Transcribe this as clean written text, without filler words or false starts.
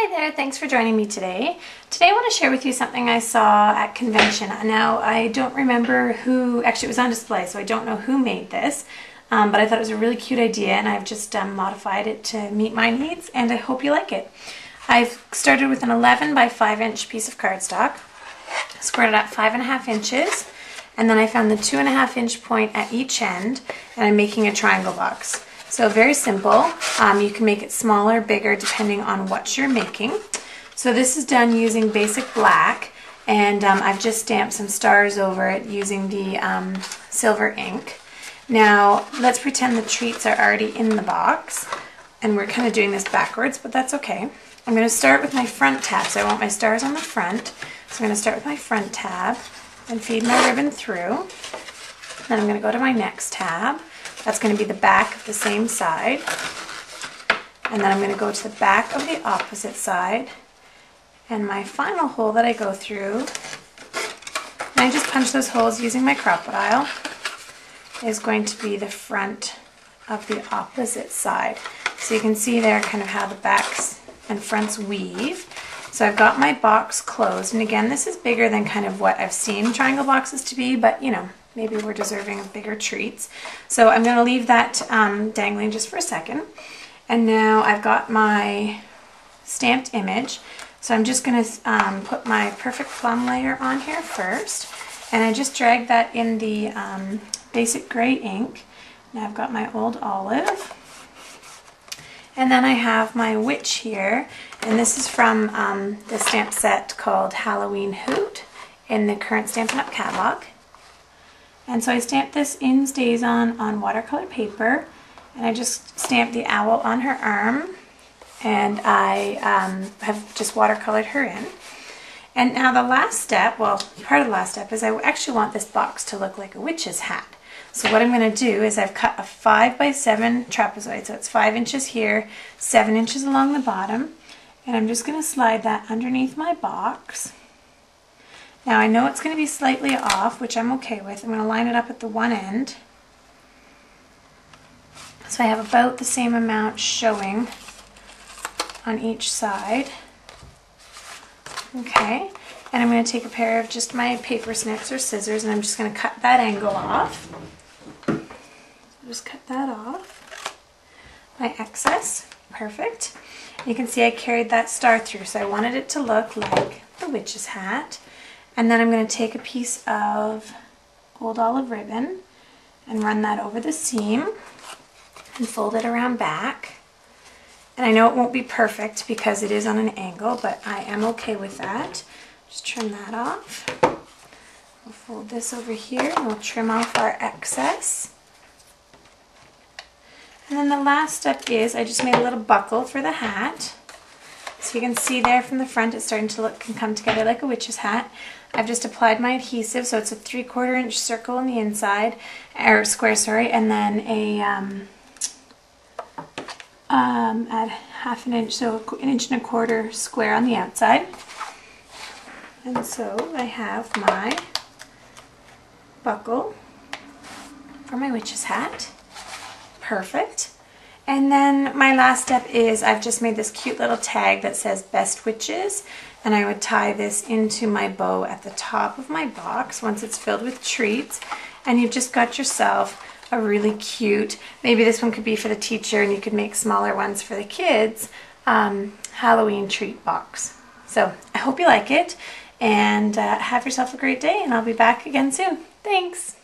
Hi there, thanks for joining me today. Today I want to share with you something I saw at convention. Now I don't remember who, actually it was on display, so I don't know who made this, but I thought it was a really cute idea and I've just modified it to meet my needs and I hope you like it. I've started with an 11 by 5 inch piece of cardstock, squared it at 5.5 inches, and then I found the 2.5 inch point at each end and I'm making a triangle box. So very simple. You can make it smaller, bigger, depending on what you're making. So this is done using basic black, and I've just stamped some stars over it using the silver ink. Now let's pretend the treats are already in the box, and we're kind of doing this backwards, but that's okay. I'm going to start with my front tab, so I want my stars on the front. So I'm going to start with my front tab and feed my ribbon through. Then I'm going to go to my next tab. That's going to be the back of the same side. And then I'm going to go to the back of the opposite side. And my final hole that I go through, and I just punch those holes using my Crop-A-Dile, is going to be the front of the opposite side. So you can see there kind of how the backs and fronts weave. So I've got my box closed, and again, this is bigger than kind of what I've seen triangle boxes to be, but you know, maybe we're deserving of bigger treats. So I'm going to leave that dangling just for a second. And now I've got my stamped image. So I'm just going to put my Perfect Plum layer on here first. And I just drag that in the basic gray ink. Now I've got my Old Olive. And then I have my witch here. And this is from the stamp set called Halloween Hoot in the current Stampin' Up! Catalog. And so I stamped this in StazOn on watercolor paper, and I just stamped the owl on her arm, and I have just watercolored her in. And now the last step, well, part of the last step is I actually want this box to look like a witch's hat. So what I'm going to do is I've cut a 5 by 7 trapezoid, so it's 5 inches here, 7 inches along the bottom, and I'm just going to slide that underneath my box. Now I know it's going to be slightly off, which I'm okay with. I'm going to line it up at the one end. So I have about the same amount showing on each side. Okay, and I'm going to take a pair of just my paper snips or scissors, and I'm just going to cut that angle off. Just cut that off. My excess, perfect. You can see I carried that star through, so I wanted it to look like the witch's hat. And then I'm going to take a piece of Old Olive ribbon and run that over the seam and fold it around back. And I know it won't be perfect because it is on an angle, but I am okay with that. Just trim that off. We'll fold this over here and we'll trim off our excess. And then the last step is I just made a little buckle for the hat. So you can see there from the front it's starting to look and come together like a witch's hat. I've just applied my adhesive, so it's a 3/4 inch circle on the inside, or square, sorry, and then a at 1/2 inch, so 1.25 inch square on the outside. And so I have my buckle for my witch's hat. Perfect. And then my last step is I've just made this cute little tag that says Best Witches, and I would tie this into my bow at the top of my box once it's filled with treats, and you've just got yourself a really cute, maybe this one could be for the teacher and you could make smaller ones for the kids, Halloween treat box. So I hope you like it, and have yourself a great day, and I'll be back again soon. Thanks!